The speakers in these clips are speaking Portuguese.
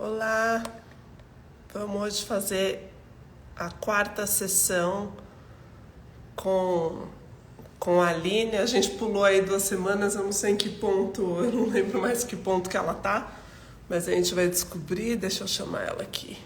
Olá, vamos hoje fazer a quarta sessão com, com a Aline. A gente pulou aí 2 semanas, eu não sei em que ponto, eu não lembro mais que ponto que ela tá, mas a gente vai descobrir. Deixa eu chamar ela aqui.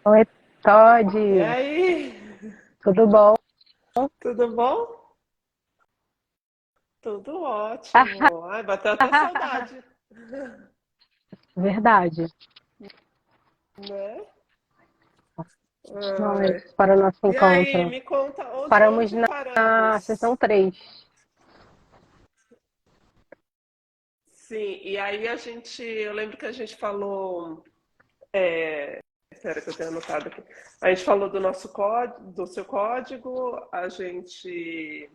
Oi, Todd, E aí, tudo bom? tudo bom? Tudo ótimo. Ai, bateu até saudade, Verdade. né? Nós, Ai. para o nosso E aí, encontro. me conta Paramos onde na paramos. sessão 3. Sim, e aí eu lembro que a gente falou, espera que eu tenho anotado aqui. A gente falou do nosso código, do seu código, a gente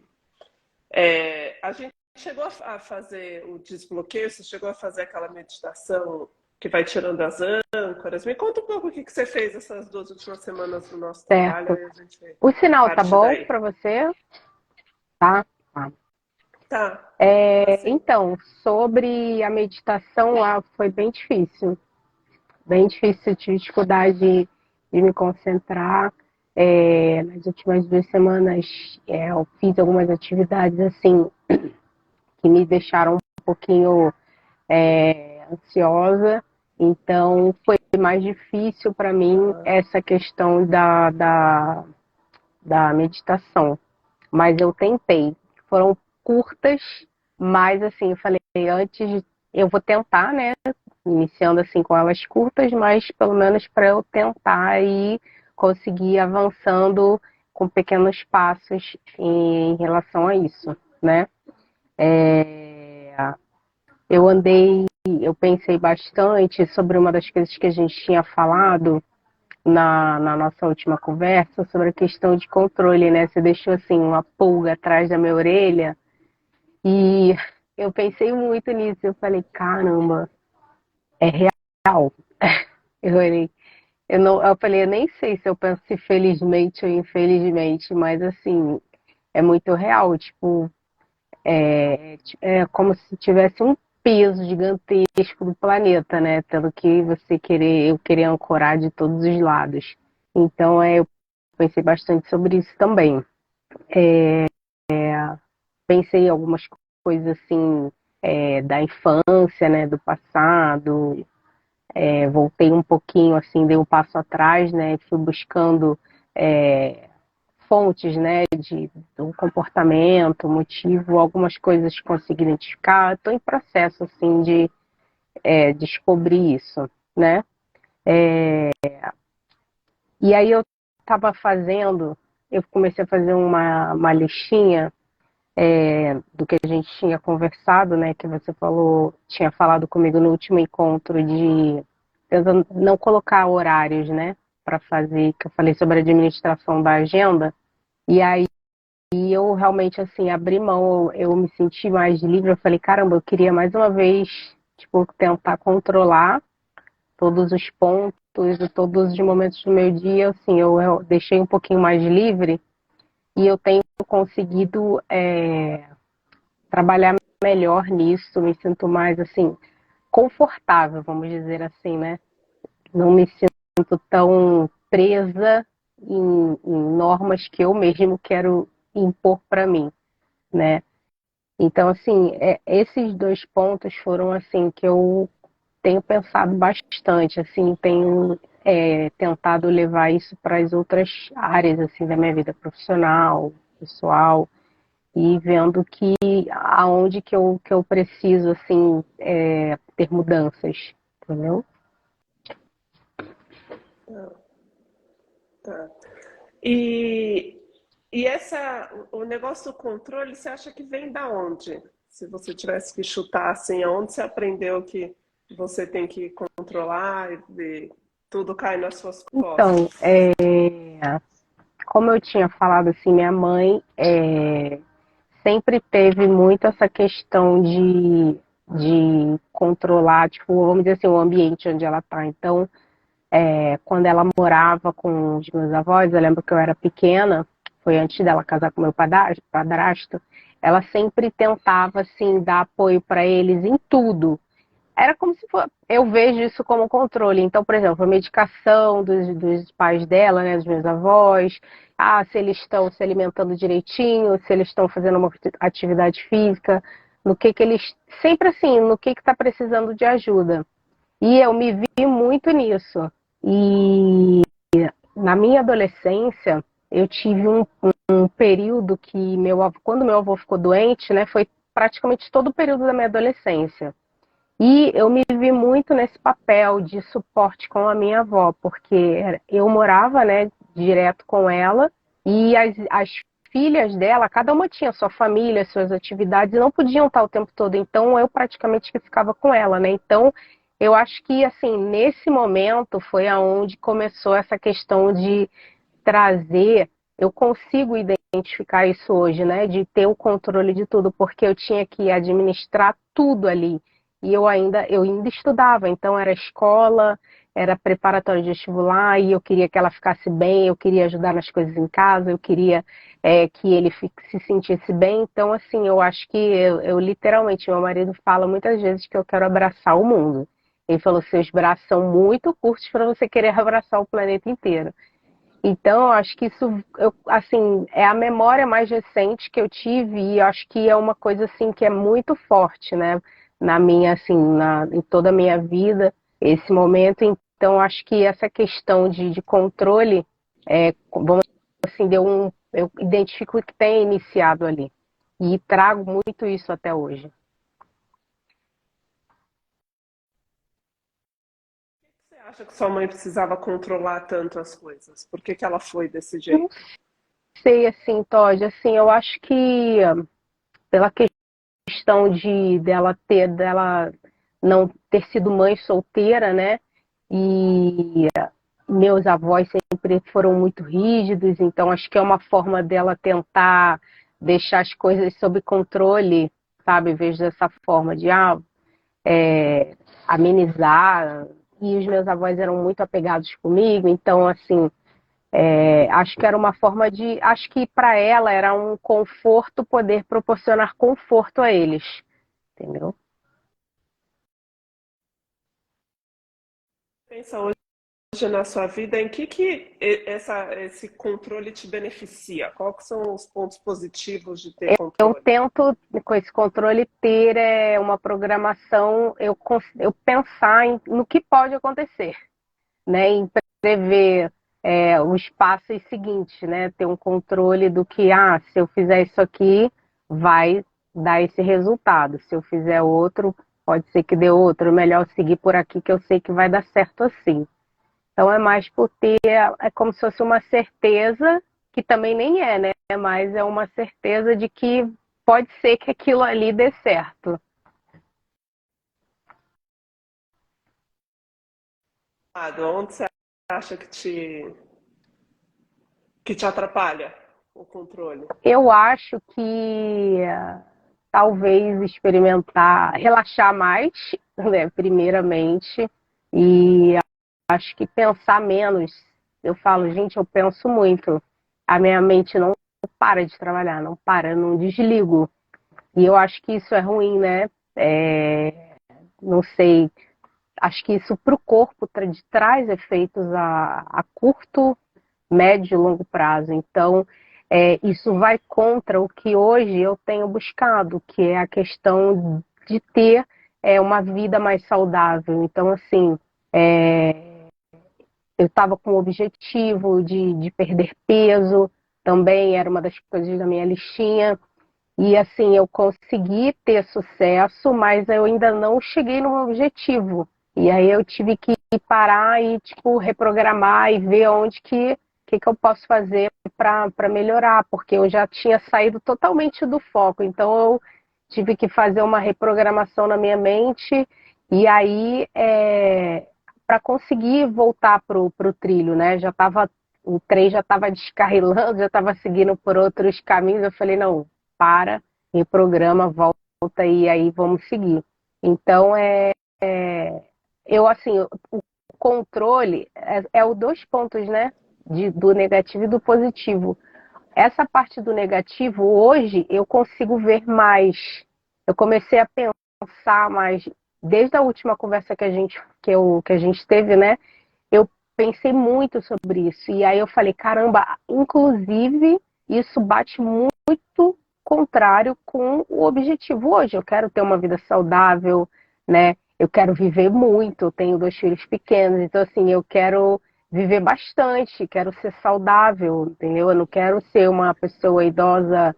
chegou a fazer o desbloqueio, você chegou a fazer aquela meditação que vai tirando as âncoras. Me conta um pouco o que você fez essas 2 últimas semanas do nosso trabalho, Certo. aí a gente O sinal tá parte bom daí. para você? Tá. Tá. Tá, assim. Então, sobre a meditação, foi bem difícil. Bem difícil, eu tive dificuldade de me concentrar. Nas últimas 2 semanas, eu fiz algumas atividades assim que me deixaram um pouquinho ansiosa, então foi mais difícil para mim Ah, essa questão da meditação. Mas eu tentei. Foram curtas, mas assim, eu falei, eu vou tentar, né? Iniciando assim com elas curtas, mas pelo menos para eu tentar e conseguir avançando com pequenos passos em relação a isso, né? Eu andei, eu pensei bastante sobre uma das coisas que a gente tinha falado na nossa última conversa, sobre a questão de controle, né? Você deixou assim uma pulga atrás da minha orelha e eu pensei muito nisso. Eu falei, caramba, é real. Eu falei, eu não, eu falei, eu nem sei se eu penso se felizmente ou infelizmente, mas assim, é muito real. Tipo, é como se tivesse um peso gigantesco do planeta, né? Tendo que eu querer ancorar de todos os lados. Então, eu pensei bastante sobre isso também. Pensei em algumas coisas assim, da infância, né? Do passado. Voltei um pouquinho, assim, dei um passo atrás, né? Fui buscando é, fontes, né, do comportamento, motivo, algumas coisas consegui identificar. Estou em processo, assim, de descobrir isso, né? E aí eu comecei a fazer uma listinha do que a gente tinha conversado, né, que você tinha falado comigo no último encontro de não colocar horários, né, para fazer, que eu falei sobre a administração da agenda. E aí eu realmente, assim, abri mão, eu me senti mais livre. Eu falei, caramba, eu queria mais uma vez, tipo, tentar controlar todos os pontos e todos os momentos do meu dia. Assim, eu deixei um pouquinho mais livre e eu tenho conseguido trabalhar melhor nisso. Me sinto mais, assim, confortável, vamos dizer assim, né? Não me sinto tão presa em normas que eu mesmo quero impor para mim, né? Então, assim, esses dois pontos foram, assim, que eu tenho pensado bastante, assim, tenho tentado levar isso para as outras áreas, assim, da minha vida profissional, pessoal, e vendo que aonde que eu preciso, assim, ter mudanças, entendeu? tá. E, o negócio do controle, você acha que vem da onde? Se você tivesse que chutar assim, aonde você aprendeu que você tem que controlar e tudo cai nas suas Então, costas? como eu tinha falado, assim, minha mãe sempre teve muito essa questão de controlar, tipo, vamos dizer assim, o ambiente onde ela está. Então, quando ela morava com os meus avós, eu lembro que eu era pequena, foi antes dela casar com meu padrasto, ela sempre tentava, assim, dar apoio para eles em tudo. Era como se fosse, eu vejo isso como controle. Então, por exemplo, a medicação dos pais dela, né, dos meus avós, se eles estão se alimentando direitinho, se eles estão fazendo uma atividade física, no que eles, sempre assim, no que está precisando de ajuda. E eu me vi muito nisso. E na minha adolescência, eu tive um período que quando meu avô ficou doente, né, foi praticamente todo o período da minha adolescência. E eu me vi muito nesse papel de suporte com a minha avó, porque eu morava, né, direto com ela e as filhas dela, cada uma tinha sua família, suas atividades, e não podiam estar o tempo todo. Então eu praticamente que ficava com ela, né? Então eu acho que assim nesse momento foi aonde começou essa questão de trazer. Eu consigo identificar isso hoje, né? De ter o controle de tudo, porque eu tinha que administrar tudo ali. E eu ainda estudava, então era escola, era preparatório de vestibular, e eu queria que ela ficasse bem, eu queria ajudar nas coisas em casa, eu queria que ele se sentisse bem. Então, assim, eu acho que eu literalmente, meu marido fala muitas vezes que eu quero abraçar o mundo. Ele falou, seus braços são muito curtos para você querer abraçar o planeta inteiro. Então, eu acho que isso, assim, é a memória mais recente que eu tive e eu acho que é uma coisa, assim, que é muito forte, né? Na minha, assim, em toda a minha vida, esse momento. Então, eu acho que essa questão de controle, vamos assim, eu identifico que tem iniciado ali. E trago muito isso até hoje. Você acha que sua mãe precisava controlar tanto as coisas? Por que que ela foi desse Não jeito? sei, assim, Todd, assim, eu acho que pela questão dela não ter sido mãe solteira, né? E meus avós sempre foram muito rígidos, então acho que é uma forma dela tentar deixar as coisas sob controle, sabe? Vejo dessa forma de amenizar. E os meus avós eram muito apegados comigo, então assim, acho que era uma forma de. Acho que para ela era um conforto poder proporcionar conforto a eles, entendeu? Pensa hoje na sua vida, em que esse controle te beneficia? Quais que são os pontos positivos de ter Eu controle? tento, com esse controle, ter uma programação, eu pensar no que pode acontecer, né? Em prever os passos seguintes, né? Ter um controle do que, se eu fizer isso aqui, vai dar esse resultado. Se eu fizer outro, pode ser que dê outro. Melhor seguir por aqui, que eu sei que vai dar certo assim. Então é mais por ter, é como se fosse uma certeza, que também nem é, né? Mas é uma certeza de que pode ser que aquilo ali dê certo. Onde você acha que te atrapalha o controle? Eu acho que talvez experimentar, relaxar mais, né, primeiramente, e acho que pensar menos. Eu falo, gente, eu penso muito. A minha mente não para de trabalhar, não para, não desligo. E eu acho que isso é ruim, né? Não sei, acho que isso para o corpo traz efeitos a curto, médio e longo prazo. Então, isso vai contra o que hoje eu tenho buscado, que é a questão de ter uma vida mais saudável. Então, assim, eu estava com o objetivo de perder peso, também era uma das coisas da minha listinha. E assim, eu consegui ter sucesso, mas eu ainda não cheguei no meu objetivo. E aí eu tive que parar e tipo reprogramar e ver onde que eu posso fazer para melhorar, porque eu já tinha saído totalmente do foco. Então eu tive que fazer uma reprogramação na minha mente e aí para conseguir voltar pro trilho, né? O trem já estava descarrilando, já estava seguindo por outros caminhos. Eu falei, não, para, reprograma, volta e aí vamos seguir. Então, eu assim, o controle é o dois pontos, né? Do negativo e do positivo. Essa parte do negativo, hoje, eu consigo ver mais. Eu comecei a pensar mais, desde a última conversa que a gente teve, né? Eu pensei muito sobre isso. E aí eu falei, caramba, inclusive, isso bate muito contrário com o objetivo hoje. Eu quero ter uma vida saudável, né? Eu quero viver muito, eu tenho 2 filhos pequenos, então assim, eu quero viver bastante, quero ser saudável, entendeu? Eu não quero ser uma pessoa idosa,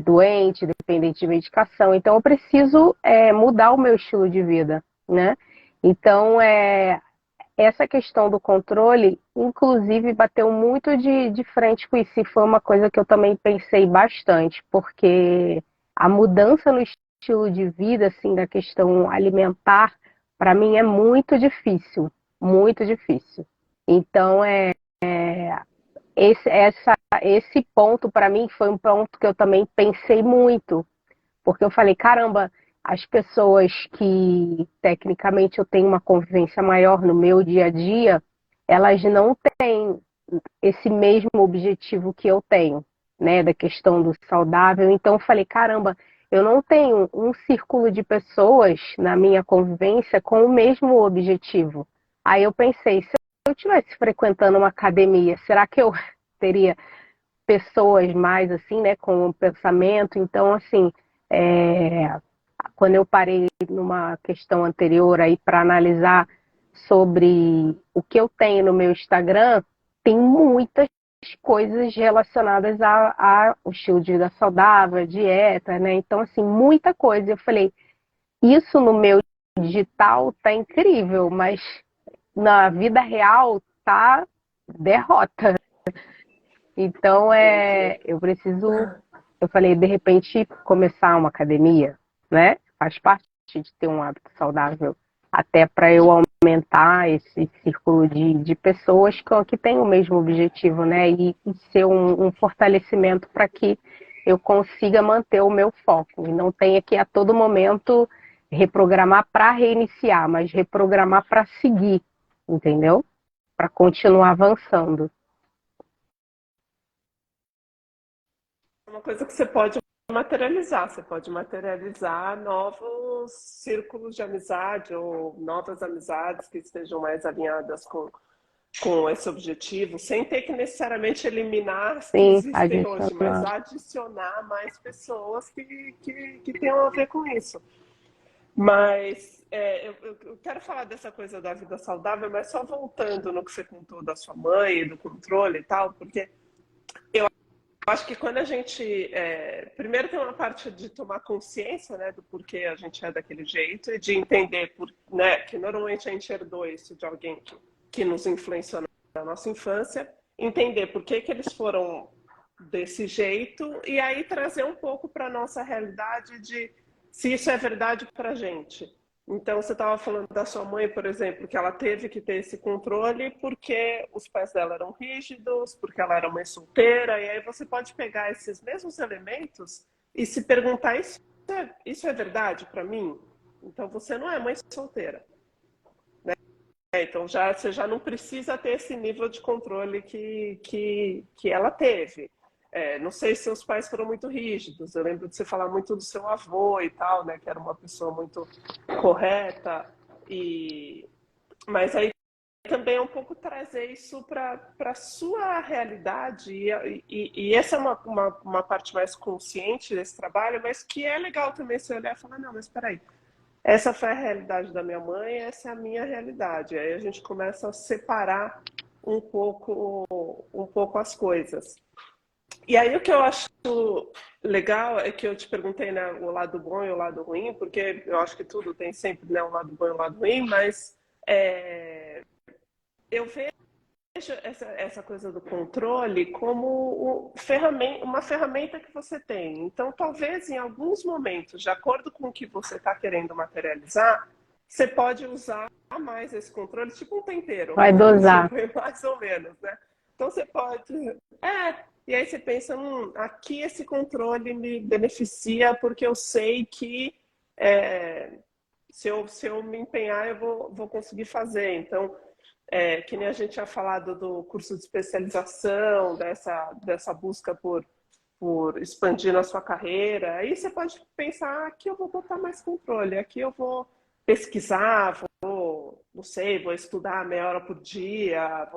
doente, dependente de medicação. Então eu preciso mudar o meu estilo de vida, né? Então, essa questão do controle, inclusive, bateu muito de frente com isso. E foi uma coisa que eu também pensei bastante, porque a mudança no estilo de vida, assim, da questão alimentar, para mim é muito difícil, muito difícil. Então, esse ponto, para mim, foi um ponto que eu também pensei muito, porque eu falei, caramba, as pessoas que tecnicamente eu tenho uma convivência maior no meu dia a dia, elas não têm esse mesmo objetivo que eu tenho, né, da questão do saudável. Então eu falei, caramba, eu não tenho um círculo de pessoas na minha convivência com o mesmo objetivo. Aí eu pensei, se eu estivesse frequentando uma academia, será que eu teria pessoas mais assim, né, com o pensamento? Então, assim, quando eu parei numa questão anterior aí para analisar sobre o que eu tenho no meu Instagram, tem muitas coisas relacionadas ao estilo de vida saudável, a dieta, né? Então, assim, muita coisa. Eu falei, isso no meu digital tá incrível, mas na vida real tá derrota. Então, eu preciso, eu falei, de repente, começar uma academia, né? Faz parte de ter um hábito saudável, até para eu aumentar esse círculo de pessoas que têm o mesmo objetivo, né? E ser um fortalecimento para que eu consiga manter o meu foco e não tenha que a todo momento reprogramar para reiniciar, mas reprogramar para seguir, entendeu? Para continuar avançando. Uma coisa que você pode materializar. Você pode materializar novos círculos de amizade ou novas amizades que estejam mais alinhadas com esse objetivo, sem ter que necessariamente eliminar as que Sim, existem hoje, mas adicionar. adicionar mais pessoas que tenham a ver com isso. Mas eu quero falar dessa coisa da vida saudável, mas só voltando no que você contou da sua mãe, do controle e tal, porque eu acho que quando a gente. Primeiro tem uma parte de tomar consciência, né, do porquê a gente é daquele jeito e de entender né, que normalmente a gente herdou isso de alguém que nos influenciou na nossa infância, entender por que eles foram desse jeito e aí trazer um pouco para a nossa realidade de se isso é verdade para a gente. Então, você estava falando da sua mãe, por exemplo, que ela teve que ter esse controle porque os pais dela eram rígidos, porque ela era mãe solteira, e aí você pode pegar esses mesmos elementos e se perguntar: isso é verdade para mim? Então, você não é mãe solteira. Então, você já não precisa ter esse nível de controle que ela teve. Não sei se seus pais foram muito rígidos. Eu lembro de você falar muito do seu avô e tal, né? Que era uma pessoa muito correta. Mas aí também é um pouco trazer isso para a sua realidade. E essa é uma parte mais consciente desse trabalho, mas que é legal também você olhar e falar, não, mas espera aí. Essa foi a realidade da minha mãe, essa é a minha realidade. Aí a gente começa a separar um pouco as coisas. E aí o que eu acho legal é que eu te perguntei, né, o lado bom e o lado ruim, porque eu acho que tudo tem sempre, né, um lado bom e um lado ruim, mas eu vejo essa coisa do controle como uma ferramenta que você tem. Então, talvez em alguns momentos, de acordo com o que você está querendo materializar, você pode usar mais esse controle, tipo um tempero, Vai dosar. mais ou menos, né? Então, você pode... e aí você pensa, aqui esse controle me beneficia porque eu sei que se eu me empenhar, eu vou conseguir fazer. Então, Que nem a gente tinha falado do curso de especialização, dessa busca por expandir na sua carreira. Aí você pode pensar: aqui eu vou botar mais controle, aqui eu vou pesquisar, não sei, vou estudar meia hora por dia,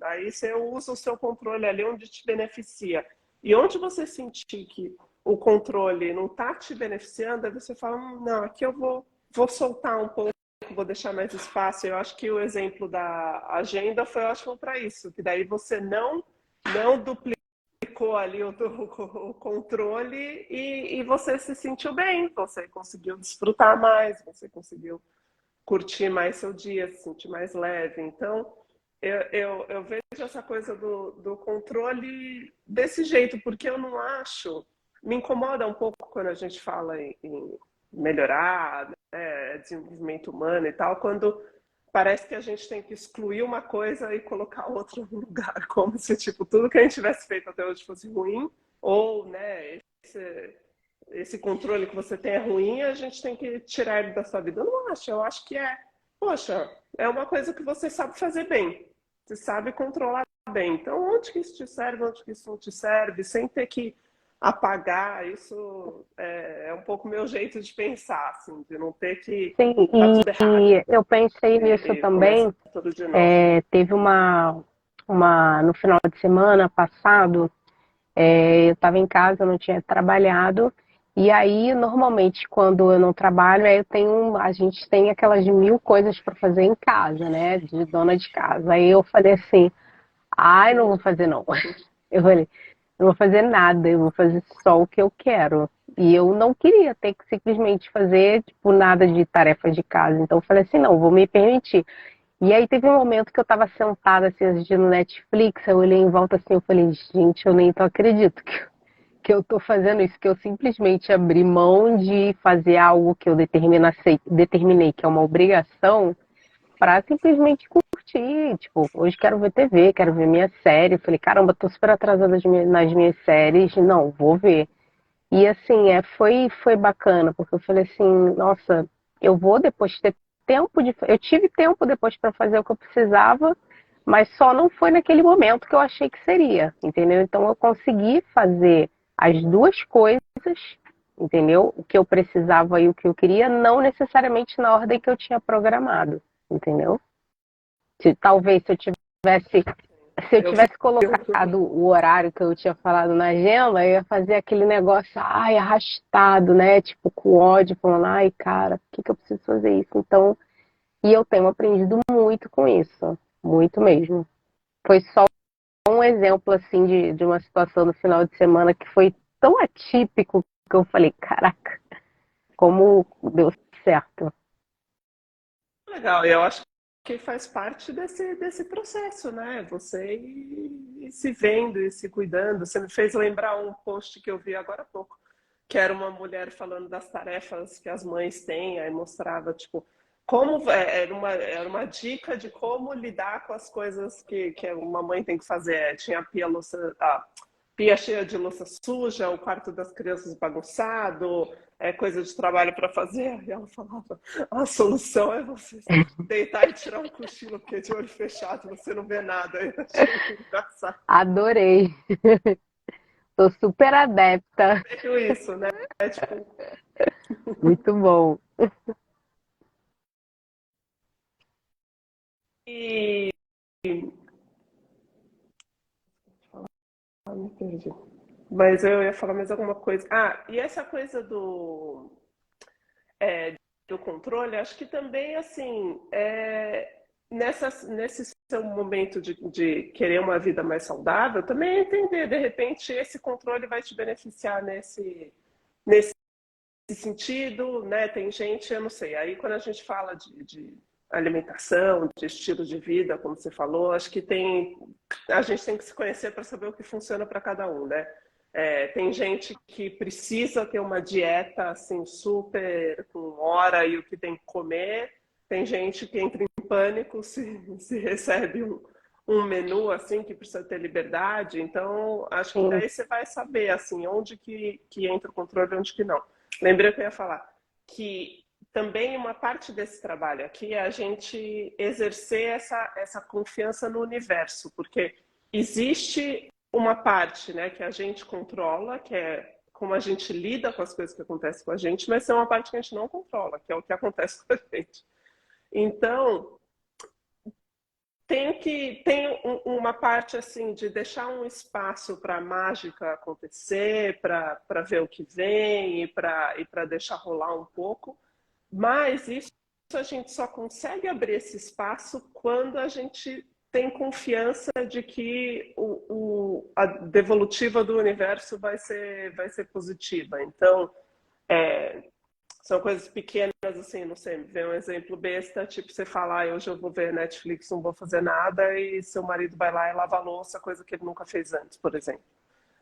aí você usa o seu controle ali onde te beneficia. E onde você sentir que o controle não está te beneficiando, aí você fala: não, aqui eu vou soltar um pouco, vou deixar mais espaço. Eu acho que o exemplo da agenda foi ótimo para isso, que daí você não duplicou ali o controle e você se sentiu bem, você conseguiu desfrutar mais, você conseguiu curtir mais seu dia, se sentir mais leve. Então, eu vejo essa coisa do controle desse jeito, porque eu não acho. Me incomoda um pouco quando a gente fala em melhorar, né, desenvolvimento humano e tal, quando parece que a gente tem que excluir uma coisa e colocar outra no lugar, como se tipo, tudo que a gente tivesse feito até hoje fosse ruim, ou né, esse controle que você tem é ruim, a gente tem que tirar ele da sua vida. Eu não acho, eu acho que poxa, é uma coisa que você sabe fazer bem, você sabe controlar bem. Então, onde que isso te serve, onde que isso não te serve, sem ter que apagar, isso é um pouco meu jeito de pensar, assim, de não ter que Sim, tá tudo errado e eu pensei nisso e começa também. tudo de novo. Teve no final de semana passado, eu estava em casa, eu não tinha trabalhado, e aí, normalmente, quando eu não trabalho, a gente tem aquelas 1000 coisas para fazer em casa, né, de dona de casa. Aí eu falei assim, ai, não vou fazer não. Eu falei, não vou fazer nada, eu vou fazer só o que eu quero. E eu não queria ter que simplesmente fazer, tipo, nada de tarefas de casa. Então eu falei assim, não, vou me permitir. E aí teve um momento que eu tava sentada assim, assistindo Netflix, eu olhei em volta assim, eu falei, gente, eu nem tô acredito que eu tô fazendo isso, que eu simplesmente abri mão de fazer algo que eu determinei que é uma obrigação, para simplesmente curtir. Tipo, hoje quero ver TV, quero ver minha série. Eu falei, caramba, tô super atrasada nas minhas séries. Não, vou ver. E assim, foi bacana, porque eu falei assim, nossa, eu vou depois ter tempo de. Eu tive tempo depois para fazer o que eu precisava, mas só não foi naquele momento que eu achei que seria, entendeu? Então eu consegui fazer as duas coisas, entendeu? O que eu precisava e o que eu queria, não necessariamente na ordem que eu tinha programado, entendeu? Talvez se eu Eu tivesse colocado o horário que eu tinha falado na agenda, eu ia fazer aquele negócio, ai, arrastado, né? Tipo, com ódio, falando, ai, cara, por que eu preciso fazer isso? Então, e eu tenho aprendido muito com isso, muito mesmo. Foi só um exemplo, assim, de uma situação no final de semana que foi tão atípico que eu falei, caraca, como deu certo. legal, eu acho que faz parte desse processo, né? Você ir se vendo e se cuidando. Você me fez lembrar um post que eu vi agora há pouco, que era uma mulher falando das tarefas que as mães têm, aí mostrava, tipo, como era uma dica de como lidar com as coisas que uma mãe tem que fazer. Tinha pia cheia de louça suja, o quarto das crianças bagunçado, coisa de trabalho para fazer. E ela falava, a solução é você deitar e tirar um cochilo, porque de olho fechado você não vê nada. Eu achei muito engraçado. Adorei, tô super adepta, Meio isso, né? Tipo, muito bom. e... me perdi. Mas eu ia falar mais alguma coisa. E essa coisa do controle, acho que também, assim, nesse seu momento de querer uma vida mais saudável, também é entender, de repente, esse controle vai te beneficiar nesse sentido, né? Tem gente, eu não sei, aí quando a gente fala de alimentação, de estilo de vida, como você falou, acho que a gente tem que se conhecer para saber o que funciona para cada um, né? Tem gente que precisa ter uma dieta assim super com hora e o que tem que comer. Tem gente que entra em pânico se recebe um menu assim que precisa ter liberdade. Então, acho que Sim, daí você vai saber assim onde que entra o controle e onde que não. Lembrei que eu ia falar que também uma parte desse trabalho aqui é a gente exercer essa confiança no universo, porque existe uma parte, né, que a gente controla, que é como a gente lida com as coisas que acontecem com a gente, mas tem uma parte que a gente não controla, que é o que acontece com a gente. Então, tem uma parte assim de deixar um espaço para a mágica acontecer, para ver o que vem e para deixar rolar um pouco, mas isso a gente só consegue abrir esse espaço quando a gente tem confiança de que a devolutiva do universo vai ser positiva. Então, é, são coisas pequenas, assim, não sei, vê um exemplo besta, tipo você falar, hoje eu vou ver Netflix, não vou fazer nada, e seu marido vai lá e lava a louça, coisa que ele nunca fez antes, por exemplo.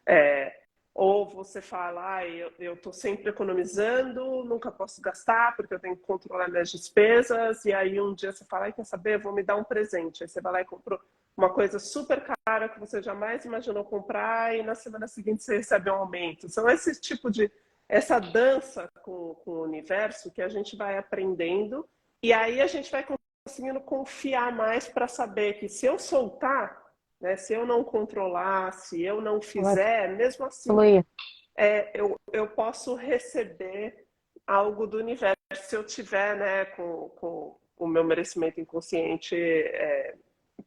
É, ou você fala, eu estou sempre economizando, nunca posso gastar porque eu tenho que controlar minhas despesas, e aí um dia você fala, quer saber, eu vou me dar um presente. Aí você vai lá e comprou uma coisa super cara que você jamais imaginou comprar, e na semana seguinte você recebe um aumento. São esse tipo de, essa dança com o universo que a gente vai aprendendo, e aí a gente vai conseguindo confiar mais para saber que se eu soltar, né, se eu não controlar, se eu não Vai fizer, mesmo assim, fluir. eu posso receber algo do universo se eu tiver, né, com o meu merecimento inconsciente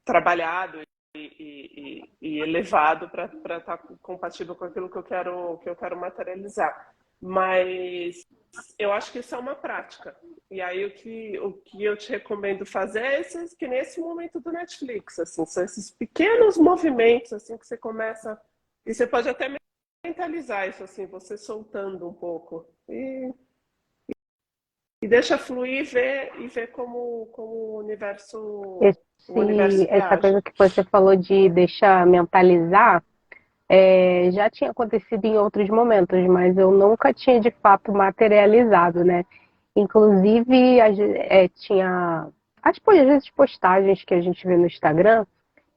trabalhado e elevado para estar compatível com aquilo que eu quero materializar. Mas eu acho que isso é uma prática. E aí o que eu te recomendo fazer é esses, que nesse momento do Netflix, assim, são esses pequenos movimentos assim que você começa e você pode até mentalizar isso assim, você soltando um pouco e deixa fluir e ver como o universo Essa reage. coisa que você falou de deixar mentalizar, já tinha acontecido em outros momentos, mas eu nunca tinha de fato materializado, né? Inclusive, tinha às vezes postagens que a gente vê no Instagram,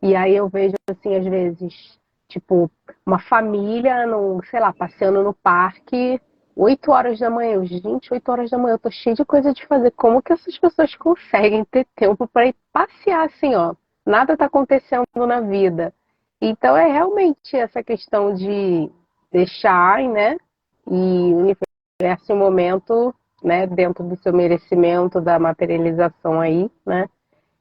e aí eu vejo assim, às vezes, tipo, uma família, no, sei lá, passeando no parque, 8 horas da manhã. Gente, 8 horas da manhã, eu tô cheia de coisa de fazer. Como que essas pessoas conseguem ter tempo para ir passear assim, ó? Nada tá acontecendo na vida. Então é realmente essa questão de deixar, né? E o universo, em um momento, né, dentro do seu merecimento, da materialização aí, né?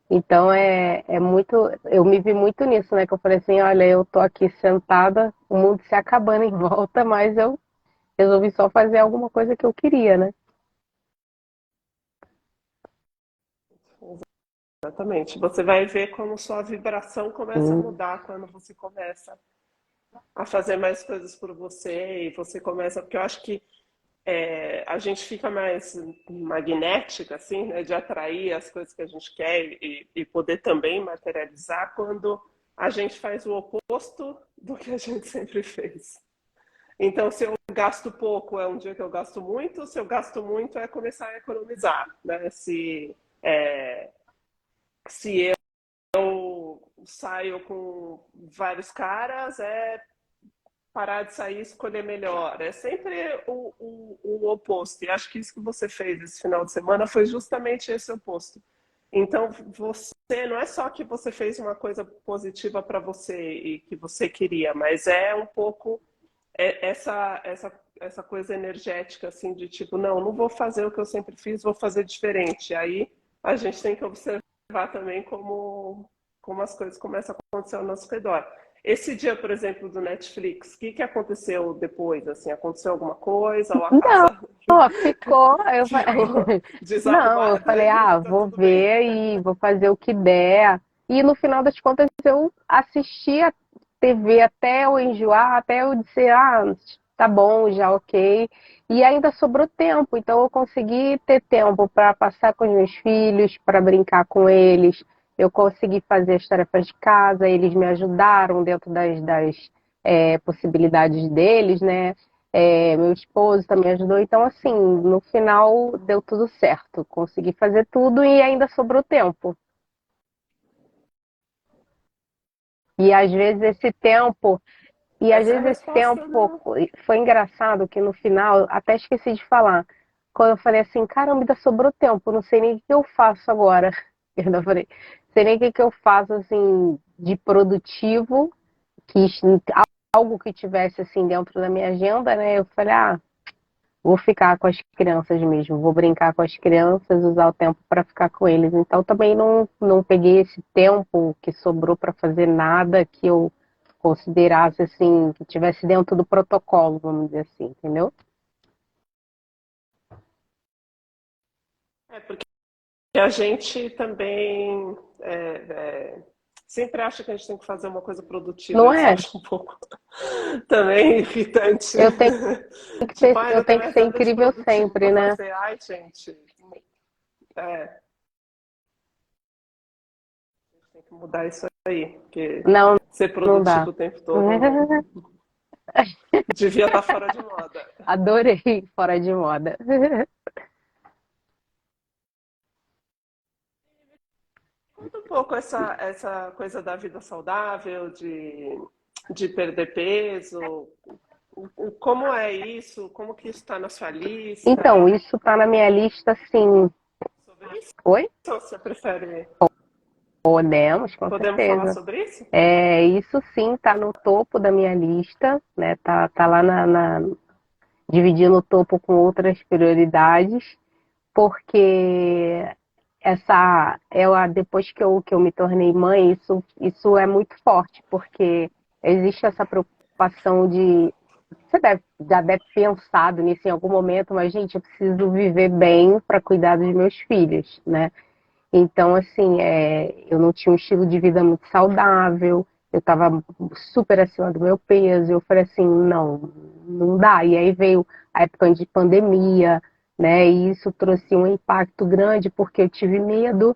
Então é muito. Eu me vi muito nisso, né? Que eu falei assim: olha, eu tô aqui sentada, o mundo se acabando em volta, mas eu resolvi só fazer alguma coisa que eu queria, né? Exatamente. Você vai ver como sua vibração começa a Sim. mudar quando você começa a fazer mais coisas por você e você começa, porque eu acho que a gente fica mais magnética, assim, né, de atrair as coisas que a gente quer e poder também materializar quando a gente faz o oposto do que a gente sempre fez. Então, se eu gasto pouco, é um dia que eu gasto muito, se eu gasto muito, é começar a economizar, né? Se eu saio com vários caras, é parar de sair e escolher melhor. É sempre o oposto. E acho que isso que você fez esse final de semana foi justamente esse oposto. Então, você não é só que você fez uma coisa positiva para você e que você queria, mas é um pouco essa coisa energética, assim, de tipo, não vou fazer o que eu sempre fiz, vou fazer diferente. Aí a gente tem que observar também como as coisas começam a acontecer ao nosso redor. Esse dia, por exemplo, do Netflix, o que aconteceu depois? Assim, aconteceu alguma coisa ou a Não, casa ó, ficou. ficou Não, eu desarrumada falei, e ah, tá vou tudo bem? ver e vou fazer o que der. E no final das contas eu assisti a TV até eu enjoar, até eu dizer, ah, tá bom, já ok. E ainda sobrou tempo, então eu consegui ter tempo para passar com os meus filhos, para brincar com eles. Eu consegui fazer as tarefas de casa, eles me ajudaram dentro das possibilidades deles, né? Meu esposo também ajudou, então assim, no final deu tudo certo. Consegui fazer tudo e ainda sobrou tempo. E às vezes esse tempo, e às Essa é a vezes esse resposta tempo do. foi engraçado que no final, até esqueci de falar, quando eu falei assim, caramba, ainda sobrou tempo, não sei nem o que eu faço agora. Eu ainda falei, não sei nem o que eu faço, assim, de produtivo, que algo que tivesse, assim, dentro da minha agenda, né? Eu falei, vou ficar com as crianças mesmo, vou brincar com as crianças, usar o tempo para ficar com eles. Então também não peguei esse tempo que sobrou para fazer nada que eu considerasse assim, que tivesse dentro do protocolo, vamos dizer assim, entendeu? Porque a gente também sempre acha que a gente tem que fazer uma coisa produtiva. Não Isso eu é? acho um pouco também irritante. Eu tenho Tipo, ai, eu não tem tenho que mais ser nada de incrível produtivo para sempre, né? fazer. Ai, gente, é, a gente tem que mudar isso aí, porque Não, ser não dá. produtivo o tempo todo não devia estar fora de moda. Adorei, fora de moda. Conta um pouco essa coisa da vida saudável, de perder peso. Como é isso? Como que isso está na sua Então, lista? isso tá na minha lista, sim. Sobre isso? Oi? Ou você prefere? Podemos, com Podemos falar certeza. sobre isso? Isso sim está no topo da minha lista, né? Tá lá dividindo o topo com outras prioridades, porque depois que eu me tornei mãe, isso é muito forte, porque existe essa preocupação de. Já deve ter pensado nisso em algum momento, mas, gente, eu preciso viver bem para cuidar dos meus filhos, né? Então, assim, eu não tinha um estilo de vida muito saudável, eu estava super acima do meu peso, eu falei assim, não dá. E aí veio a época de pandemia, né? E isso trouxe um impacto grande, porque eu tive medo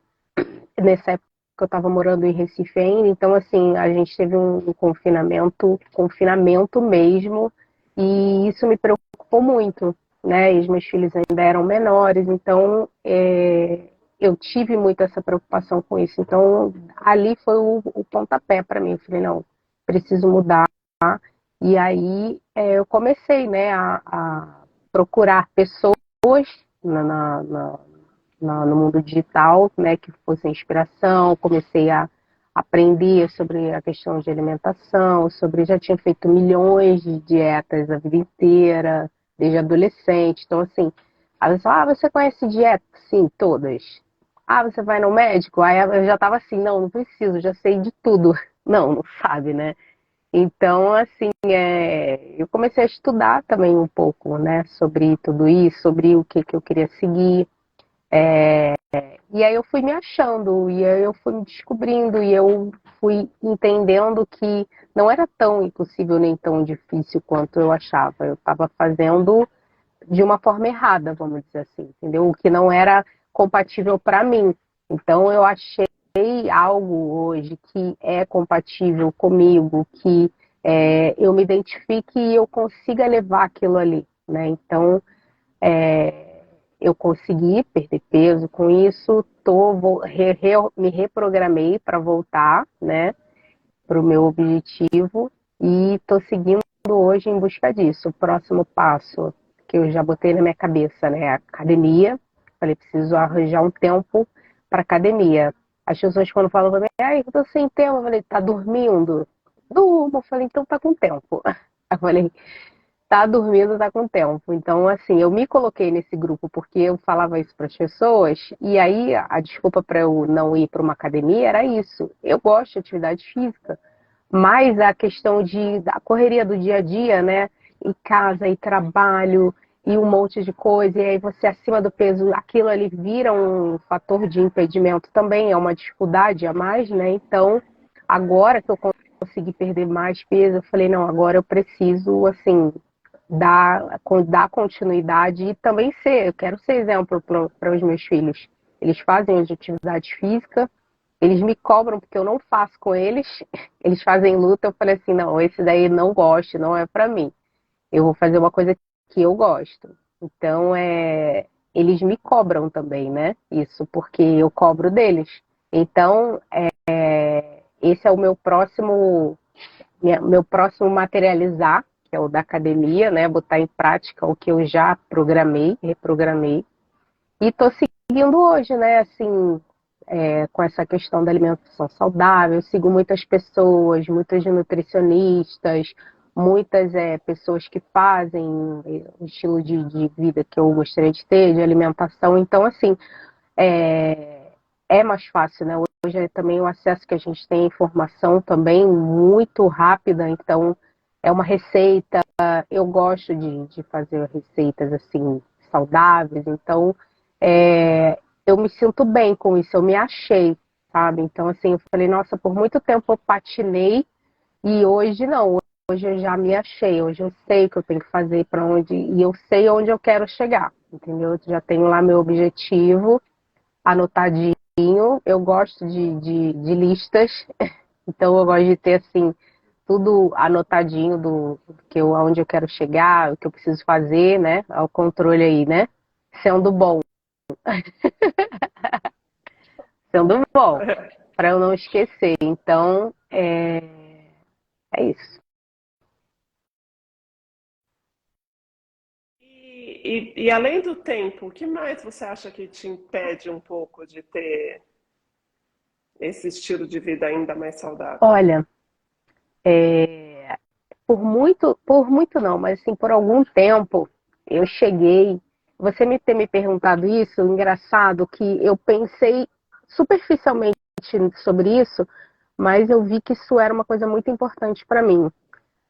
nessa época que eu estava morando em Recife ainda, então, assim, a gente teve um confinamento mesmo, e isso me preocupou muito, né? E os meus filhos ainda eram menores, então eu tive muito essa preocupação com isso. Então, ali foi o pontapé para mim. Eu falei, não, preciso mudar. E aí eu comecei, né, a procurar pessoas na, na, na, no mundo digital, né, que fosse inspiração. Comecei a aprender sobre a questão de alimentação, já tinha feito milhões de dietas a vida inteira, desde adolescente. Então, assim, a pessoa, você conhece dieta? Sim, todas. Você vai no médico? Aí eu já estava assim, não preciso, já sei de tudo. Não sabe, né? Então, assim, eu comecei a estudar também um pouco, né, sobre tudo isso, sobre o que eu queria seguir. E aí eu fui me achando, e aí eu fui me descobrindo, e eu fui entendendo que não era tão impossível nem tão difícil quanto eu achava. Eu estava fazendo de uma forma errada, vamos dizer assim, entendeu? O que não era compatível para mim. Então eu achei algo hoje que é compatível comigo, que eu me identifique e eu consiga levar aquilo ali, né? Então eu consegui perder peso com isso, me reprogramei para voltar, né, para o meu objetivo e estou seguindo hoje em busca disso. O próximo passo que eu já botei na minha cabeça, né, é a academia. Falei, preciso arranjar um tempo para academia. As pessoas quando falam para mim, eu tô sem tempo, eu falei, tá dormindo? Durmo. Eu falei, então tá com tempo. Eu falei, tá dormindo, tá com tempo. Então, assim, eu me coloquei nesse grupo porque eu falava isso para as pessoas, e aí a desculpa para eu não ir para uma academia era isso. Eu gosto de atividade física, mas a questão da correria do dia a dia, né? Em casa, e trabalho, e um monte de coisa, e aí você acima do peso, aquilo ali vira um fator de impedimento também, é uma dificuldade a mais, né? Então, agora que eu consegui perder mais peso, eu falei, não, agora eu preciso, assim, dar continuidade e também eu quero ser exemplo para os meus filhos. Eles fazem as atividades físicas, eles me cobram porque eu não faço com eles, eles fazem luta, eu falei assim, não, esse daí não gosto, não é para mim. Eu vou fazer uma coisa que eu gosto. Então, eles me cobram também, né? Isso, porque eu cobro deles. Então, esse é o meu próximo materializar, que é o da academia, né? Botar em prática o que eu já programei, reprogramei. E tô seguindo hoje, né? Assim, com essa questão da alimentação saudável. Eu sigo muitas pessoas, muitas nutricionistas, muitas pessoas que fazem o estilo de vida que eu gostaria de ter, de alimentação. Então, assim, é mais fácil, né? Hoje também o acesso que a gente tem à informação também muito rápida, então é uma receita. Eu gosto de fazer receitas assim saudáveis, então eu me sinto bem com isso, eu me achei, sabe? Então assim, eu falei, nossa, por muito tempo eu patinei e hoje não. Hoje eu já me achei, hoje eu sei o que eu tenho que fazer para onde e eu sei onde eu quero chegar, entendeu? Eu já tenho lá meu objetivo anotadinho. Eu gosto de listas, então eu gosto de ter assim tudo anotadinho do que eu, aonde eu quero chegar, o que eu preciso fazer, né? Ao controle aí, né? Sendo bom, sendo bom, para eu não esquecer. Então, é isso. E além do tempo, o que mais você acha que te impede um pouco de ter esse estilo de vida ainda mais saudável? Olha, por muito não, mas assim, por algum tempo eu cheguei. Você me ter me perguntado isso, engraçado que eu pensei superficialmente sobre isso, mas eu vi que isso era uma coisa muito importante para mim.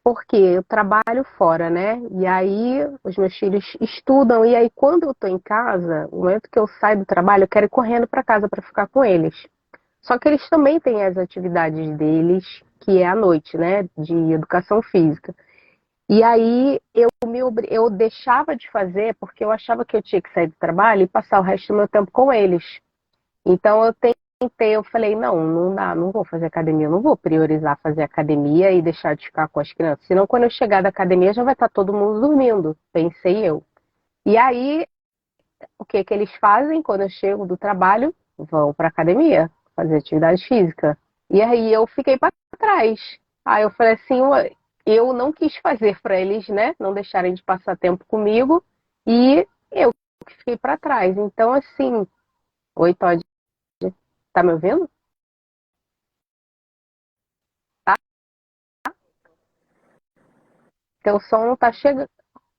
Porque eu trabalho fora, né? E aí os meus filhos estudam, e aí quando eu estou em casa, no momento que eu saio do trabalho, eu quero ir correndo para casa para ficar com eles. Só que eles também têm as atividades deles, que é à noite, né? De educação física. E aí eu deixava de fazer porque eu achava que eu tinha que sair do trabalho e passar o resto do meu tempo com eles. Então eu tentei, eu falei, não, não dá, não vou fazer academia, eu não vou priorizar fazer academia e deixar de ficar com as crianças. Senão quando eu chegar da academia já vai estar todo mundo dormindo, pensei eu. E aí, o que que eles fazem quando eu chego do trabalho? Vão para academia, fazer atividade física. E aí eu fiquei para trás. Aí eu falei assim, eu não quis fazer para eles, né, não deixarem de passar tempo comigo e eu que fiquei para trás. Então assim, oi Todd, tá me ouvindo? Tá? Teu som não tá chegando.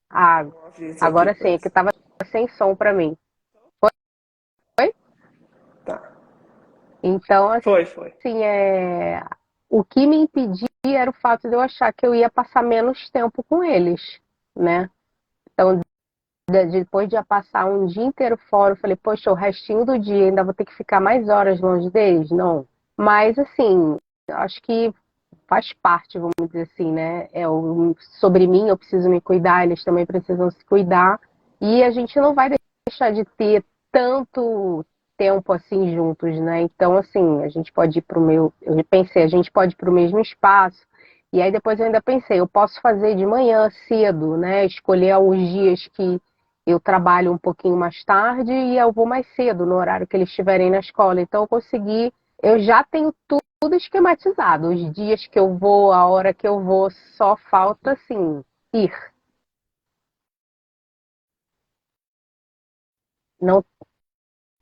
Ah, Um aviso aqui agora para sim, é que você. tava sem som para mim. Foi? Tá. Então, Foi, foi. assim, o que me impedia era o fato de eu achar que eu ia passar menos tempo com eles, né? Então, depois de eu passar um dia inteiro fora, eu falei, poxa, o restinho do dia ainda vou ter que ficar mais horas longe deles? Não. Mas, assim, eu acho que faz parte, vamos dizer assim, né? Sobre mim, eu preciso me cuidar, eles também precisam se cuidar. E a gente não vai deixar de ter tanto tempo assim juntos, né? Então, assim, a gente pode ir para o meu. Eu pensei, a gente pode ir para o mesmo espaço. E aí depois eu ainda pensei, eu posso fazer de manhã cedo, né? Escolher alguns dias que eu trabalho um pouquinho mais tarde e eu vou mais cedo, no horário que eles estiverem na escola. Então eu consegui, eu já tenho tudo esquematizado. Os dias que eu vou, a hora que eu vou, só falta assim ir. Não,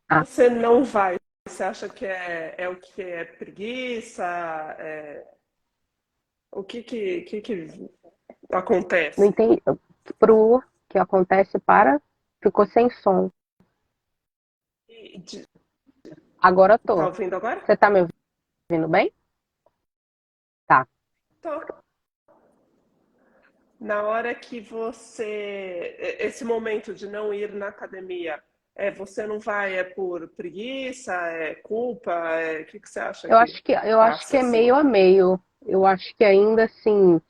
ah, Você não vai. Você acha que é o que é preguiça? O que não acontece? entendi. Pro que acontece para ficou sem som. E Agora tá tô. ouvindo agora? Você tá me ouvindo bem? Tá. Tô. Na hora que esse momento de não ir na academia, você não vai, é por preguiça, é culpa, o que você acha que Eu acho que passa é assim? meio a meio. Eu acho que ainda assim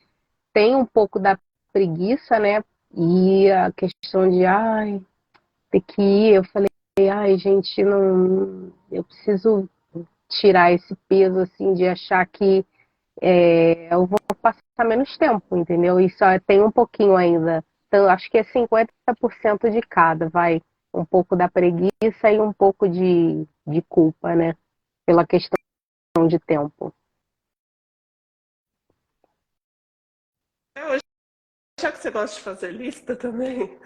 tem um pouco da preguiça, né? E a questão de ai, ter que ir, eu falei, ai, gente, não, eu preciso tirar esse peso assim de achar que eu vou passar menos tempo, entendeu? E só tem um pouquinho ainda. Então, acho que é 50% de cada, vai. Um pouco da preguiça e um pouco de culpa, né? Pela questão de tempo. já que você gosta de fazer lista também,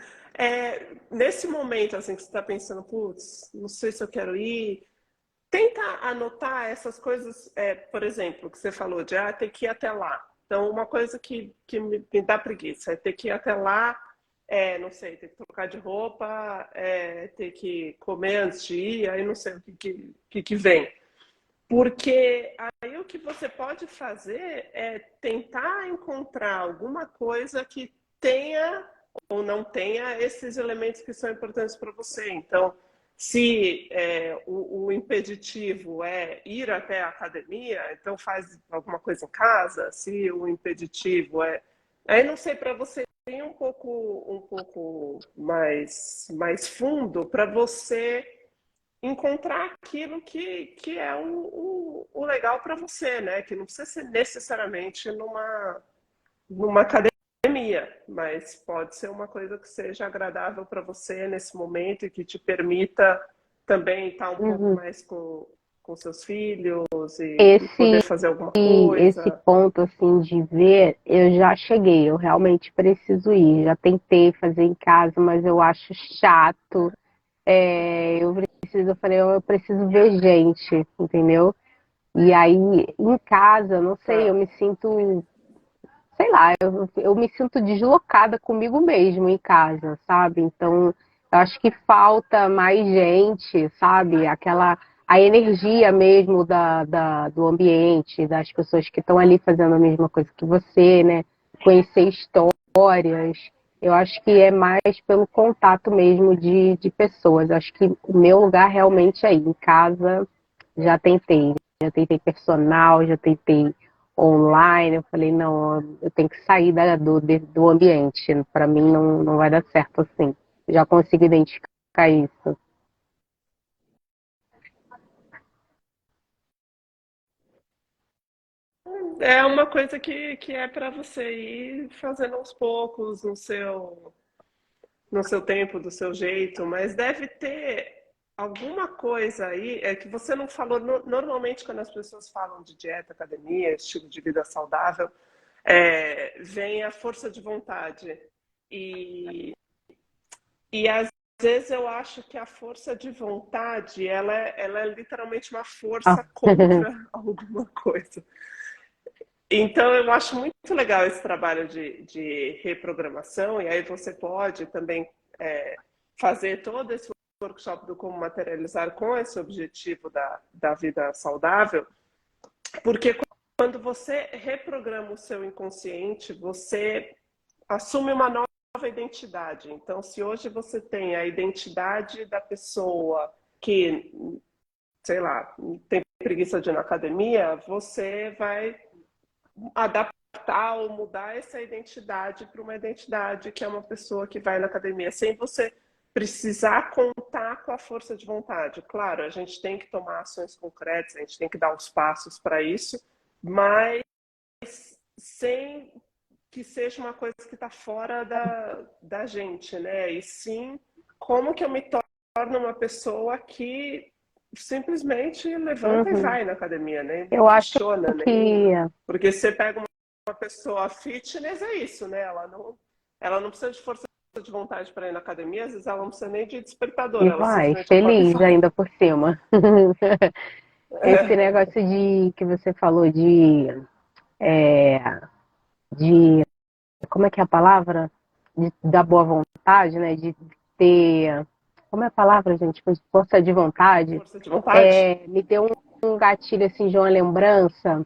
nesse momento assim que você está pensando, putz, não sei se eu quero ir, tenta anotar essas coisas, por exemplo, que você falou de ter que ir até lá. Então, uma coisa que me dá preguiça é ter que ir até lá, não sei, ter que trocar de roupa, ter que comer antes de ir, aí não sei o que vem. Porque aí o que você pode fazer é tentar encontrar alguma coisa que tenha ou não tenha esses elementos que são importantes para você. Então, se o impeditivo é ir até a academia, então faz alguma coisa em casa. Se o impeditivo é. Aí não sei, para você ir um pouco mais fundo, para você encontrar aquilo que é o legal para você, né? Que não precisa ser necessariamente numa academia, mas pode ser uma coisa que seja agradável para você nesse momento e que te permita também estar um pouco Uhum. mais com seus filhos e poder Esse, fazer alguma esse coisa. ponto assim de ver, eu já cheguei, eu realmente preciso ir. Já tentei fazer em casa, mas eu acho chato. Eu falei, eu preciso ver gente, entendeu? E aí, em casa, não sei, eu Tá. me sinto, sei lá, eu me sinto deslocada comigo mesmo em casa, sabe? Então, eu acho que falta mais gente, sabe? A energia mesmo do ambiente, das pessoas que estão ali fazendo a mesma coisa que você, né? Conhecer histórias. Eu acho que é mais pelo contato mesmo de pessoas. Eu acho que o meu lugar realmente é aí. Em casa, já tentei. Já tentei personal, já tentei online. Eu falei, não, eu tenho que sair do ambiente. Para mim não vai dar certo assim. Já consigo identificar isso. É uma coisa que é para você ir fazendo aos poucos no seu tempo, do seu jeito, mas deve ter alguma coisa aí, que você não falou. Normalmente, quando as pessoas falam de dieta, academia, estilo de vida saudável, vem a força de vontade. E, e às vezes eu acho que a força de vontade, ela é literalmente uma Ah. força contra alguma coisa. Então, eu acho muito legal esse trabalho de reprogramação, e aí você pode também fazer todo esse workshop do como materializar com esse objetivo da vida saudável, porque quando você reprograma o seu inconsciente, você assume uma nova identidade. Então, se hoje você tem a identidade da pessoa que, sei lá, tem preguiça de ir na academia, você vai adaptar ou mudar essa identidade para uma identidade que é uma pessoa que vai na academia, sem você precisar contar com a força de vontade. Claro, a gente tem que tomar ações concretas, a gente tem que dar os passos para isso, mas sem que seja uma coisa que está fora da gente, né? E sim, como que eu me torno uma pessoa que simplesmente levanta e Uhum. vai na academia, né? Eu acho Questiona, nem. que Porque você pega uma pessoa fitness, é isso, né? Ela não precisa de força de vontade para ir na academia, às vezes ela não precisa nem de despertador, e ela vai, simplesmente acorda e feliz vai. ainda por cima. Esse negócio de que você falou é, de como é que é a palavra? Da boa vontade, né? De ter. Como é a palavra, gente? Força de vontade. Força de vontade? Me deu um gatilho assim de uma lembrança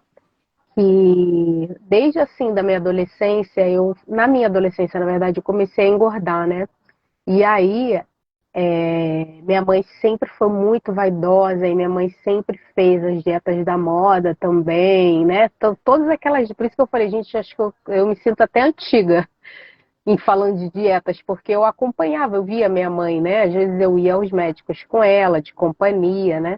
que desde assim da minha adolescência, na minha adolescência, na verdade, eu comecei a engordar, né? E aí minha mãe sempre foi muito vaidosa e minha mãe sempre fez as dietas da moda também, né? Todas aquelas. Por isso que eu falei, gente, acho que eu me sinto até antiga em falando de dietas, porque eu acompanhava, eu via minha mãe, né? Às vezes eu ia aos médicos com ela, de companhia, né?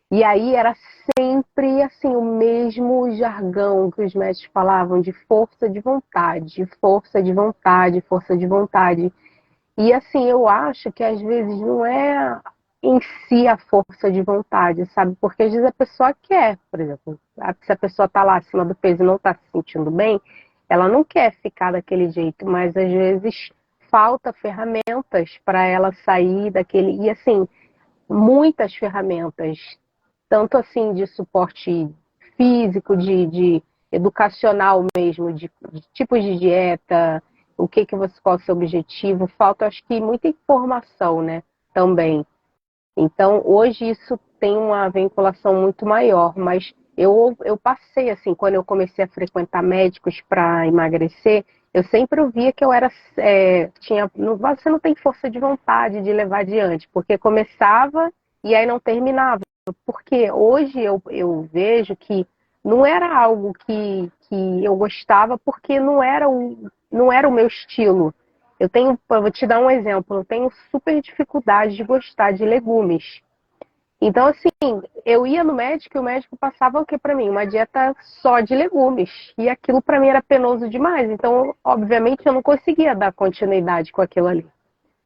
E aí era sempre assim o mesmo jargão que os médicos falavam de força de vontade, força de vontade, força de vontade. E assim, eu acho que às vezes não é em si a força de vontade, sabe? Porque às vezes a pessoa quer, por exemplo, se a pessoa está lá acima do peso e não está se sentindo bem, ela não quer ficar daquele jeito, mas às vezes falta ferramentas para ela sair daquele. E assim, muitas ferramentas, tanto assim de suporte físico, de educacional mesmo, de tipos de dieta, o que você, qual é o seu objetivo, falta acho que muita informação, né, também. Então, hoje isso tem uma vinculação muito maior, mas eu passei, assim, quando eu comecei a frequentar médicos para emagrecer, eu sempre ouvia que eu era, você não tem força de vontade de levar adiante, porque começava e aí não terminava. Porque hoje eu vejo que não era algo que eu gostava, porque não era o meu estilo. Eu vou te dar um exemplo, eu tenho super dificuldade de gostar de legumes. Então, assim, eu ia no médico e o médico passava o que para mim? Uma dieta só de legumes. E aquilo para mim era penoso demais. Então, obviamente, eu não conseguia dar continuidade com aquilo ali.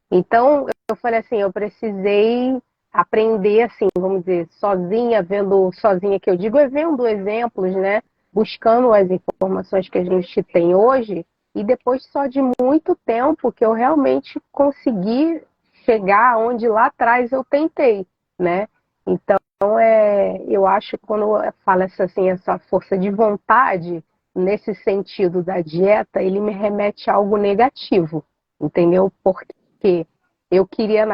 Então, eu falei assim, eu precisei aprender, assim, vamos dizer, sozinha, vendo sozinha, que eu digo, é vendo exemplos, né? Buscando as informações que a gente tem hoje, e depois só de muito tempo que eu realmente consegui chegar onde lá atrás eu tentei, né? Então, eu acho que quando fala assim, essa força de vontade, nesse sentido da dieta, ele me remete a algo negativo, entendeu? Porque eu queria,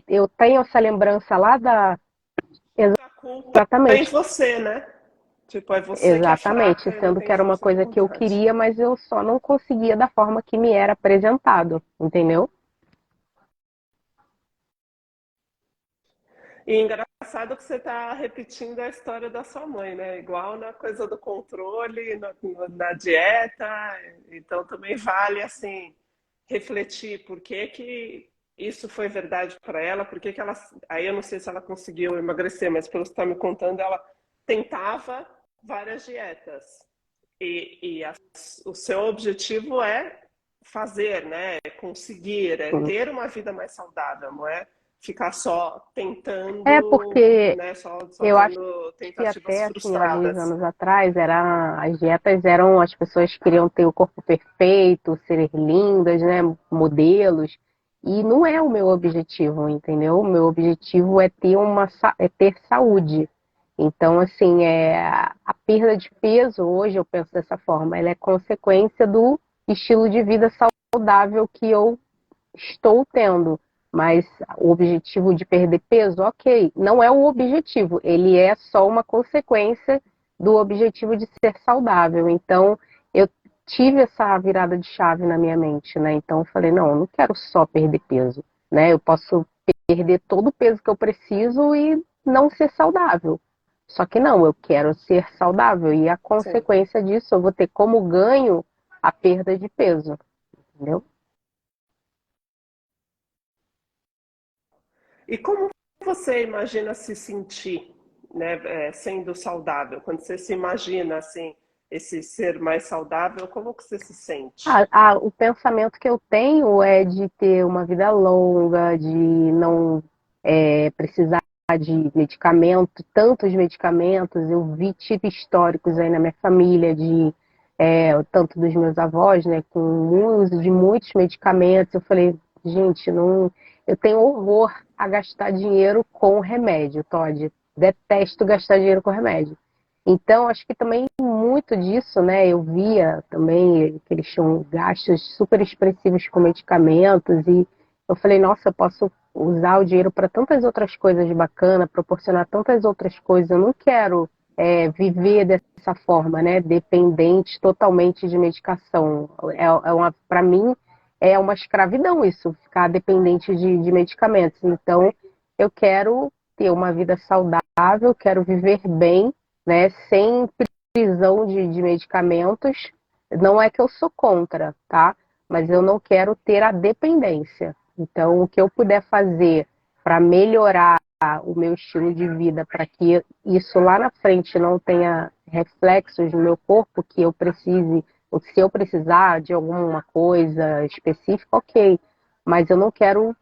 eu tenho essa lembrança lá da. A culpa é em Exatamente, você, né? Tipo, é você que é exatamente, fraca e não sendo tem que era uma força de coisa que eu vontade. queria, mas eu só não conseguia da forma que me era apresentado, entendeu? E engraçado que você está repetindo a história da sua mãe, né? Igual na coisa do controle, na dieta. Então também vale assim refletir por que que isso foi verdade para ela, por que que ela. Aí eu não sei se ela conseguiu emagrecer, mas pelo que você está me contando, ela tentava várias dietas. O seu objetivo é fazer, né? É conseguir, é Sim. ter uma vida mais saudável, não é ficar só É tentando, porque né? Só eu acho dando que tentativas até assim, alguns frustradas. anos atrás, as dietas eram, as pessoas queriam ter o corpo perfeito, ser lindas, né, modelos, e não é o meu objetivo, entendeu? O meu objetivo é ter é ter saúde. Então, assim, a perda de peso, hoje eu penso dessa forma, ela é consequência do estilo de vida saudável que eu estou tendo. Mas o objetivo de perder peso, ok, não é o objetivo, ele é só uma consequência do objetivo de ser saudável. Então, eu tive essa virada de chave na minha mente, né? Então, eu falei, não, eu não quero só perder peso, né? Eu posso perder todo o peso que eu preciso e não ser saudável. Só que não, eu quero ser saudável e a Sim. consequência disso eu vou ter como ganho a perda de peso, entendeu? E como você imagina se sentir, né, sendo saudável? Quando você se imagina assim, esse ser mais saudável, como que você se sente? O pensamento que eu tenho é de ter uma vida longa, de não precisar de medicamento, tantos medicamentos. Eu tive históricos aí na minha família tanto dos meus avós, né, com o uso de muitos medicamentos. Eu falei, gente, não, eu tenho horror a gastar dinheiro com remédio, Todd. Detesto gastar dinheiro com remédio. Então, acho que também muito disso, né? Eu via também que eles tinham gastos super expressivos com medicamentos e eu falei, nossa, eu posso usar o dinheiro para tantas outras coisas bacanas, proporcionar tantas outras coisas. Eu não quero viver dessa forma, né? Dependente totalmente de medicação. Para mim, é uma escravidão isso, ficar dependente de medicamentos. Então, eu quero ter uma vida saudável, quero viver bem, né, sem prisão de medicamentos. Não é que eu sou contra, tá? Mas eu não quero ter a dependência. Então, o que eu puder fazer para melhorar o meu estilo de vida, para que isso lá na frente não tenha reflexos no meu corpo, que eu precise, ou se eu precisar de alguma coisa específica, ok. Mas eu não quero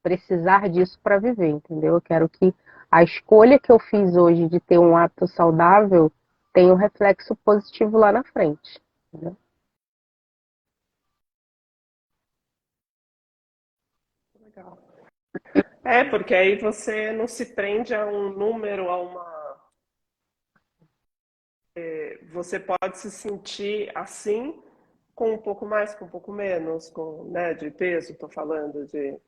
precisar disso para viver, entendeu? Eu quero que a escolha que eu fiz hoje de ter um hábito saudável tenha um reflexo positivo lá na frente. Legal. É, porque aí você não se prende a um número, a uma. Você pode se sentir assim com um pouco mais, com um pouco menos, com, né, de peso, estou falando de.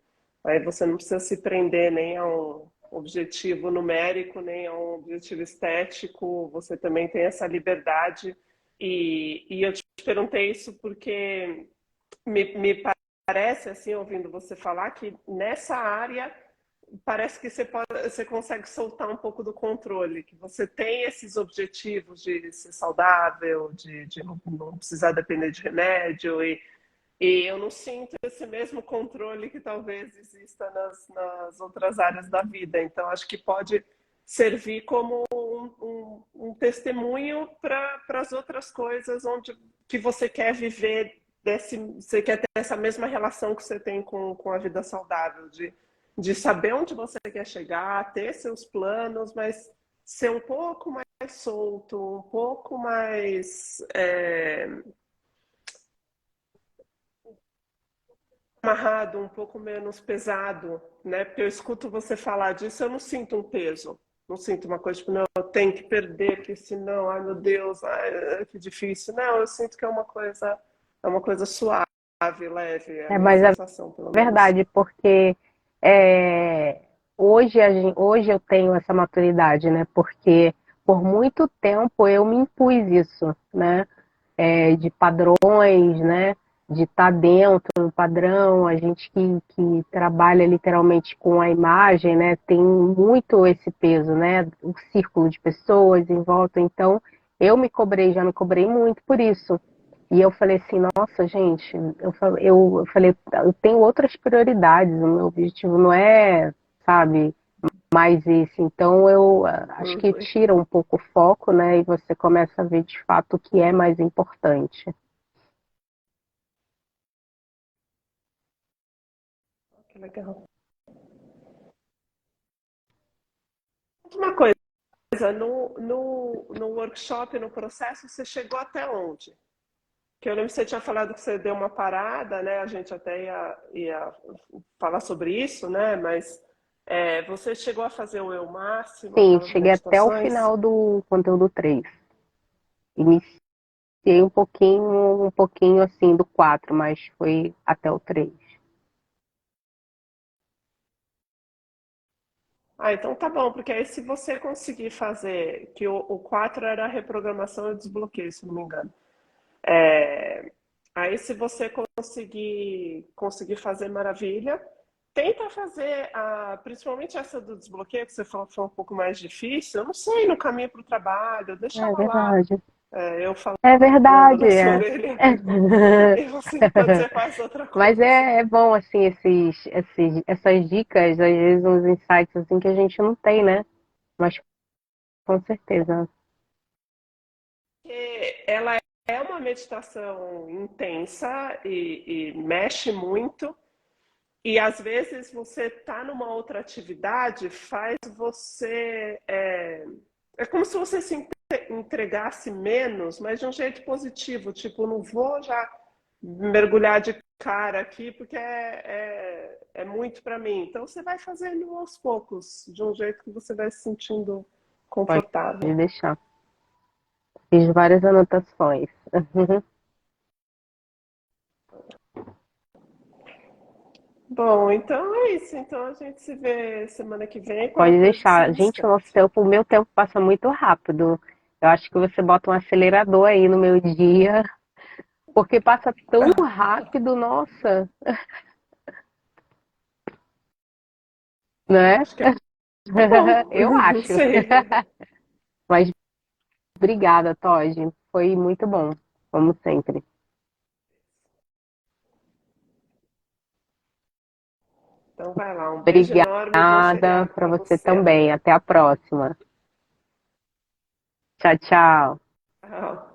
Aí você não precisa se prender nem a um objetivo numérico, nem a um objetivo estético. Você também tem essa liberdade. E eu te perguntei isso porque me parece, assim, ouvindo você falar, que nessa área parece que você consegue soltar um pouco do controle, que você tem esses objetivos de ser saudável, de não precisar depender de remédio, e eu não sinto esse mesmo controle que talvez exista nas outras áreas da vida. Então, acho que pode servir como um testemunho para as outras coisas onde que você quer viver, você quer ter essa mesma relação que você tem com a vida saudável, de saber onde você quer chegar, ter seus planos, mas ser um pouco mais solto, um pouco mais amarrado, um pouco menos pesado, né? Porque eu escuto você falar disso, eu não sinto um peso, não sinto uma coisa tipo, não, eu tenho que perder, porque senão, ai meu Deus, ai, que difícil. Não, eu sinto que é uma coisa suave, leve, é a É, minha mas é sensação, pelo menos. verdade, porque hoje, hoje eu tenho essa maturidade, né? Porque por muito tempo eu me impus isso, né? De padrões, né? De estar dentro do padrão. A gente que trabalha literalmente com a imagem, né? Tem muito esse peso, né? O círculo de pessoas em volta. Então, eu me cobrei, já me cobrei muito por isso. E eu falei assim, nossa, gente, eu falei, eu tenho outras prioridades, o meu objetivo não é, sabe, mais isso. Então eu acho que Uhum. tira um pouco o foco, né? E você começa a ver de fato o que é mais importante. Que legal. Uma coisa, no workshop, no processo, você chegou até onde? Que eu lembro que você tinha falado que você deu uma parada, né? A gente até ia falar sobre isso, né? Mas você chegou a fazer o eu máximo, Sim, aquelas cheguei até o meditações? final do conteúdo 3. Iniciei um pouquinho assim do 4, mas foi até o 3. Ah, então tá bom, porque aí se você conseguir fazer, que o 4 era a reprogramação e desbloqueio, se não me engano. É, aí se você conseguir fazer maravilha, tenta fazer principalmente essa do desbloqueio, que você falou que foi um pouco mais difícil. Eu não sei, no caminho para o trabalho, deixa É ela lá. verdade. Eu falando É verdade, na sua é. orelha. E você, enquanto você faz outra Mas coisa. é bom, assim, essas dicas, às vezes uns insights, assim, que a gente não tem, né? Mas com certeza. Porque ela é uma meditação intensa e mexe muito. E às vezes você tá numa outra atividade, faz você. É como se você se entregasse menos, mas de um jeito positivo. Tipo, não vou já mergulhar de cara aqui, porque é muito para mim. Então você vai fazendo aos poucos, de um jeito que você vai se sentindo Pode confortável. deixar. Fiz várias anotações. Bom, então é isso. Então a gente se vê semana que vem, Pode qualquer coisa você deixar. me Gente, escreve. o meu tempo passa muito rápido. Eu acho que você bota um acelerador aí no meu dia, porque passa tão rápido, nossa, né? Acho que é bom. Eu Não acho. sei. Mas obrigada, Todd. Foi muito bom, como sempre. Então vai lá, um beijo enorme, bom Obrigada feriado para para você você. também. Até a próxima. Tchau, tchau. Tchau.